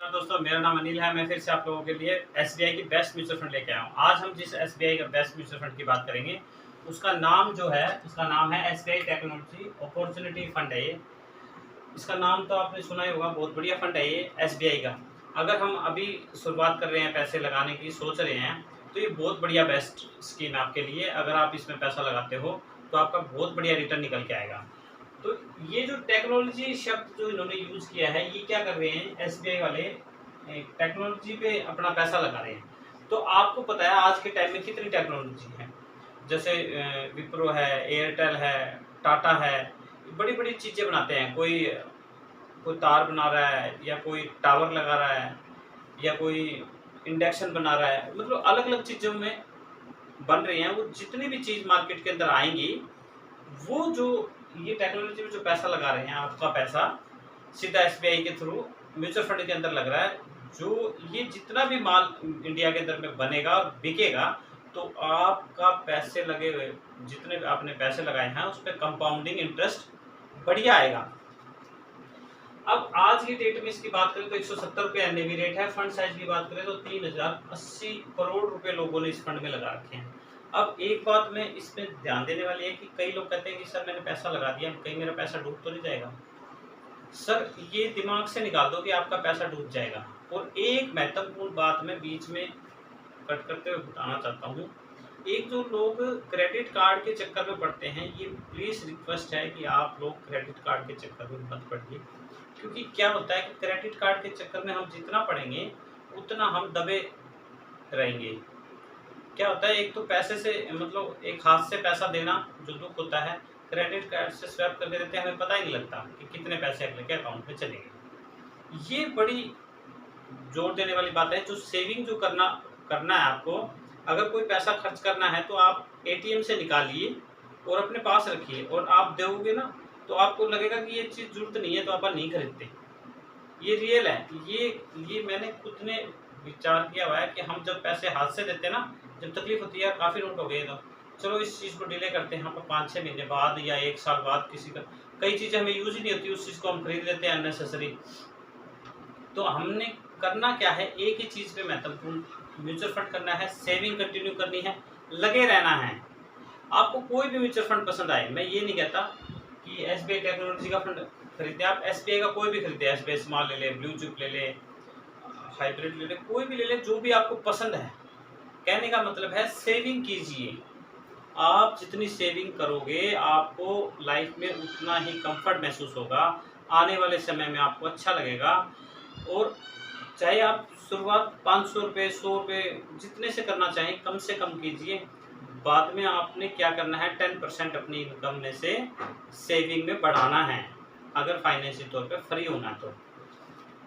दोस्तों, मेरा नाम अनिल है। मैं फिर से आप लोगों के लिए एसबीआई की बेस्ट म्यूचुअल फंड लेके आया हूँ। आज हम जिस एसबीआई का बेस्ट म्यूचुअल फंड की बात करेंगे, उसका नाम है एसबीआई टेक्नोलॉजी अपॉर्चुनिटी फंड है ये। इसका नाम तो आपने सुना ही होगा, बहुत बढ़िया फंड है ये एसबीआई का। अगर हम अभी शुरुआत कर रहे हैं, पैसे लगाने की सोच रहे हैं, तो ये बहुत बढ़िया बेस्ट स्कीम है आपके लिए। अगर आप इसमें पैसा लगाते हो तो आपका बहुत बढ़िया रिटर्न निकल के आएगा। तो ये जो टेक्नोलॉजी शब्द जो इन्होंने यूज़ किया है, ये क्या कर रहे हैं एसबीआई वाले, टेक्नोलॉजी पे अपना पैसा लगा रहे हैं। तो आपको पता है आज के टाइम में कितनी टेक्नोलॉजी है, जैसे विप्रो है, एयरटेल है, टाटा है, बड़ी-बड़ी चीज़ें बनाते हैं। कोई कोई तार बना रहा है, या कोई टावर लगा रहा है, या कोई इंडक्शन बना रहा है, मतलब अलग-अलग चीज़ों में बन रही हैं। वो जितनी भी चीज़ मार्केट के अंदर आएँगी, वो जो ये टेक्नोलॉजी में जो पैसा लगा रहे हैं, आपका पैसा सीधा एसबीआई के थ्रू म्यूचुअल फंड के अंदर लग रहा है। जो ये जितना भी माल इंडिया के अंदर में बनेगा और बिकेगा, तो आपका पैसे लगे हुए, जितने भी आपने पैसे लगाए हैं, उस पे कंपाउंडिंग इंटरेस्ट बढ़िया आएगा। अब आज की डेट में इसकी बात करें तो 170 रुपये एनएवी रेट है। फंड साइज की बात करें तो 3080 करोड़ रुपए लोगों ने इस फंड में लगा रखे हैं। अब एक बात में इसमें ध्यान देने वाली है कि कई लोग कहते हैं कि सर मैंने पैसा लगा दिया, कहीं मेरा पैसा डूब तो नहीं जाएगा। सर ये दिमाग से निकाल दो कि आपका पैसा डूब जाएगा। और एक महत्वपूर्ण बात मैं बीच में कट करते हुए बताना चाहता हूँ। एक जो लोग क्रेडिट कार्ड के चक्कर में पड़ते हैं, ये प्लीज़ रिक्वेस्ट है कि आप लोग क्रेडिट कार्ड के चक्कर में मत पड़िए। क्योंकि क्या होता है कि क्रेडिट कार्ड के चक्कर में हम जितना पढ़ेंगे, उतना हम दबे रहेंगे। क्या होता है, एक तो पैसे से मतलब एक हाथ से पैसा देना जो दुख होता है, क्रेडिट कार्ड से स्वैप करके देते हैं, हमें पता ही नहीं लगता कि कितने पैसे अगले के अकाउंट में चले गए। ये बड़ी जोर देने वाली बात है। जो सेविंग जो करना करना है आपको, अगर कोई पैसा खर्च करना है तो आप एटीएम से निकालिए और अपने पास रखिए, और आप दोगे ना तो आपको लगेगा कि ये चीज़ ज़रूरत नहीं है, तो आप नहीं खरीदते। ये रियल है। ये मैंने खुद ने विचार किया हुआ है कि हम जब पैसे हाथ से देते हैं ना, जब तकलीफ होती है, काफ़ी नोट हो गए तो चलो इस चीज़ को डिले करते हैं, हम 5-6 महीने बाद या 1 साल बाद किसी का कई चीज़ें हमें यूज़ ही नहीं होती, उस चीज़ को हम खरीद लेते हैं अननेसेसरी। तो हमने करना क्या है, एक ही चीज़ पे महत्वपूर्ण म्यूचुअल फंड करना है, सेविंग कंटिन्यू करनी है, लगे रहना है। आपको कोई भी म्यूचुअल फंड पसंद आए, मैं ये नहीं कहता कि एसबीआई टेक्नोलॉजी का फंड खरीदे, आप एसबीआई का कोई भी खरीदे, एसबीआई स्मॉल ले ले, ब्लू चिप ले ले, हाइब्रिड ले ले, कोई भी ले ले, जो भी आपको पसंद है। कहने का मतलब है सेविंग कीजिए। आप जितनी सेविंग करोगे, आपको लाइफ में उतना ही कंफर्ट महसूस होगा, आने वाले समय में आपको अच्छा लगेगा। और चाहे आप शुरुआत 500 रुपये, 100 रुपये जितने से करना चाहें, कम से कम कीजिए। बाद में आपने क्या करना है, 10% अपनी इनकम में से सेविंग में बढ़ाना है, अगर फाइनेंशियल तौर पे फ्री होना है तो।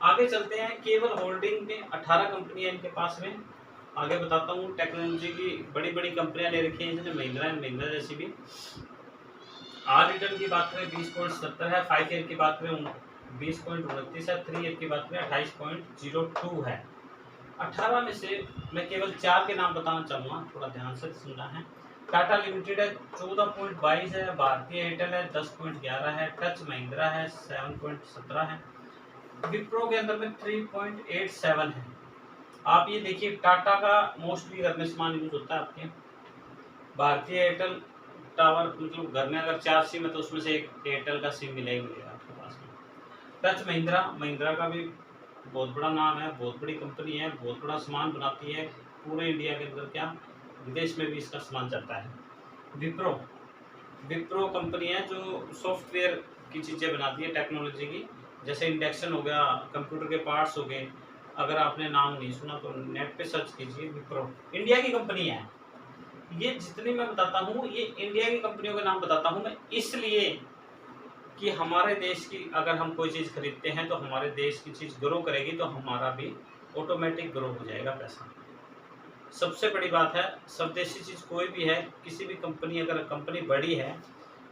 आगे चलते हैं। केवल होल्डिंग में 18 कंपनियां इनके पास में। आगे बताता हूँ। टेक्नोलॉजी की बड़ी बड़ी कंपनियां ले रखी हैं, जैसे महिंद्रा एंड महिंद्रा जैसी भी। आर रिटर्न की बात करें 20.70 है, 5 ईयर की बात करें 20.29 है, 3 ईयर की बात करें 28.02 है। 18 में से मैं केवल 4 के नाम बताना चाहूँगा, थोड़ा ध्यान से सुनना है। टाटा लिमिटेड है 14.22 है, भारतीय एयरटेल है 10.11 है, टच महिंद्रा है 7.17 है, विप्रो के अंदर में 3.87 है। आप ये देखिए, टाटा का मोस्टली घर में सामान यूज होता है आपके। भारतीय एयरटेल टावर, मतलब घर में अगर 4 सिम है तो उसमें से एक एयरटेल का सिम मिलेगा आपके पास में। टच महिंद्रा, महिंद्रा का भी बहुत बड़ा नाम है, बहुत बड़ी कंपनी है, बहुत बड़ा सामान बनाती है पूरे इंडिया के अंदर, क्या विदेश में भी इसका सामान चलता है। विप्रो, विप्रो कंपनी है जो सॉफ्टवेयर की चीज़ें बनाती है टेक्नोलॉजी की, जैसे इंडक्शन हो गया, कंप्यूटर के पार्ट्स हो गए। अगर आपने नाम नहीं सुना तो नेट पे सर्च कीजिए, विप्रो इंडिया की कंपनी है। ये जितनी मैं बताता हूँ, ये इंडिया की कंपनियों के नाम बताता हूँ मैं इसलिए कि हमारे देश की अगर हम कोई चीज़ खरीदते हैं तो हमारे देश की चीज़ ग्रो करेगी, तो हमारा भी ऑटोमेटिक ग्रो हो जाएगा पैसा। सबसे बड़ी बात है, स्वदेशी चीज़ कोई भी है, किसी भी कंपनी, अगर कंपनी बड़ी है,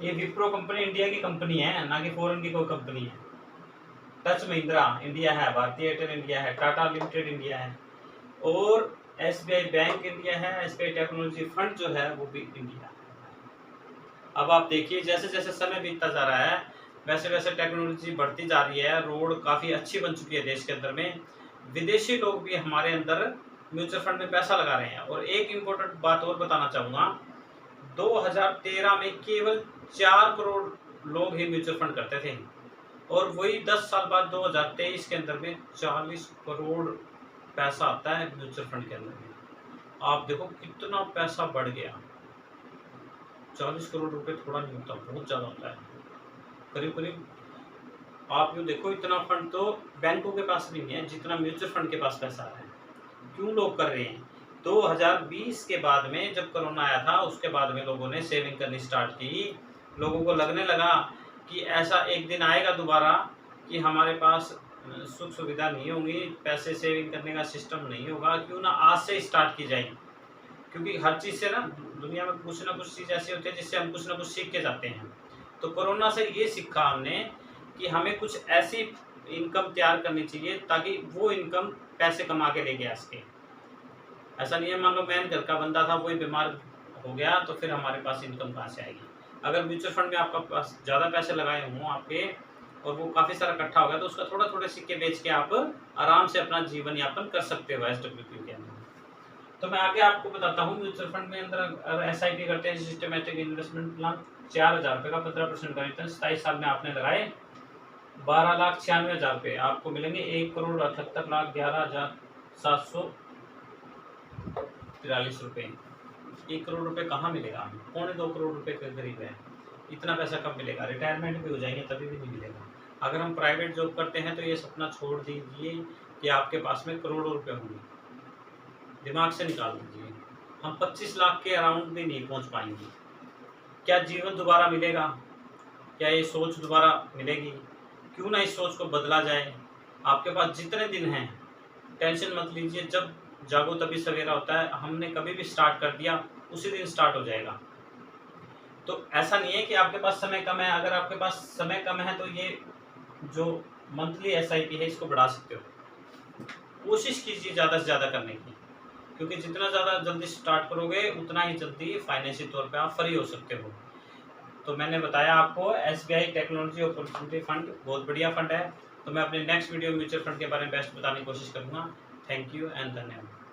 ये विप्रो कंपनी इंडिया की कंपनी है, ना कि फॉरेन की कोई कंपनी है। टच महिंद्रा इंडिया है, भारतीय एयरटेल इंडिया है, टाटा लिमिटेड इंडिया है, और एसबीआई बैंक इंडिया है, एसबीआई टेक्नोलॉजी फंड जो है वो भी इंडिया है। अब आप देखिए, जैसे जैसे समय बीतता जा रहा है, वैसे वैसे टेक्नोलॉजी बढ़ती जा रही है। रोड काफ़ी अच्छी बन चुकी है देश के अंदर में। विदेशी लोग भी हमारे अंदर म्यूचुअल फंड में पैसा लगा रहे हैं। और एक इम्पोर्टेंट बात और बताना चाहूँगा, 2013 में केवल 4 करोड़ लोग ही म्यूचुअल फंड करते थे, और वही 10 साल बाद 2023 के अंदर में 40 करोड़ पैसा आता है म्यूचुअल फंड के अंदर में। आप देखो कितना पैसा बढ़ गया। 40 करोड़ रुपए थोड़ा नहीं होता, बहुत ज़्यादा होता है। करीब करीब आप यूँ देखो, इतना फंड तो बैंकों के पास भी नहीं है जितना म्यूचुअल फंड के पास पैसा है। क्यों लोग कर रहे हैं? 2020 के बाद में जब कोरोना आया था, उसके बाद में लोगों ने सेविंग करनी स्टार्ट की। लोगों को लगने लगा कि ऐसा एक दिन आएगा दोबारा कि हमारे पास सुख सुविधा नहीं होंगी, पैसे सेविंग करने का सिस्टम नहीं होगा, क्यों ना आज से स्टार्ट की जाए। क्योंकि हर चीज़ से ना दुनिया में कुछ ना कुछ चीज़ ऐसी होती है जिससे हम कुछ ना कुछ सीख के जाते हैं। तो कोरोना से ये सीखा हमने कि हमें कुछ ऐसी इनकम तैयार करनी चाहिए ताकि वो इनकम पैसे कमा के लेके आ सके। ऐसा नहीं है मान लो मैं घर का बंदा था, वही बीमार हो गया, तो फिर हमारे पास इनकम कहाँ से आएगी। अगर म्यूचुअल फंड में आपका पास ज़्यादा पैसे लगाए हों आपके, और वो काफ़ी सारा इकट्ठा हो गया, तो उसका थोड़ा थोड़े सिक्के बेच के आप आराम से अपना जीवन यापन कर सकते हो SWP के अंदर। तो मैं आगे आपको बताता हूँ म्यूचुअल फंड में अंदर अगर SIP करते हैं, सिस्टमेटिक इन्वेस्टमेंट प्लान, 4000 रुपये का 15% का रिटर्न 27 साल में आपने लगाए, 12,96,000 रुपये आपको मिलेंगे। 1,78,11,743 रुपये। 1 करोड़ रुपये कहाँ मिलेगा? 2.25 करोड़ रुपये के करीब है। इतना पैसा कब मिलेगा? रिटायरमेंट भी हो जाएंगे तभी भी नहीं मिलेगा। अगर हम प्राइवेट जॉब करते हैं तो ये सपना छोड़ दीजिए कि आपके पास में करोड़ों रुपए होंगे, दिमाग से निकाल दीजिए। हम 25 लाख के अराउंड भी नहीं पहुंच पाएंगे। क्या जीवन दोबारा मिलेगा? क्या ये सोच दोबारा मिलेगी? क्यों ना इस सोच को बदला जाए। आपके पास जितने दिन हैं टेंशन मत लीजिए, जब जागो तभी सवेरा होता है। हमने कभी भी स्टार्ट कर दिया उसी दिन स्टार्ट हो जाएगा। तो ऐसा नहीं है कि आपके पास समय कम है। अगर आपके पास समय कम है तो ये जो मंथली SIP है इसको बढ़ा सकते हो। कोशिश कीजिए ज़्यादा से ज़्यादा करने की, क्योंकि जितना ज़्यादा जल्दी स्टार्ट करोगे उतना ही जल्दी फाइनेंशियल तौर पे आप फ्री हो सकते हो। तो मैंने बताया आपको SBI टेक्नोलॉजी अपॉर्चुनिटी फंड बहुत बढ़िया फंड है। तो मैं अपने नेक्स्ट वीडियो म्यूचुअल फंड के बारे में बेस्ट बताने की कोशिश करूँगा। थैंक यू एंड धन्यवाद।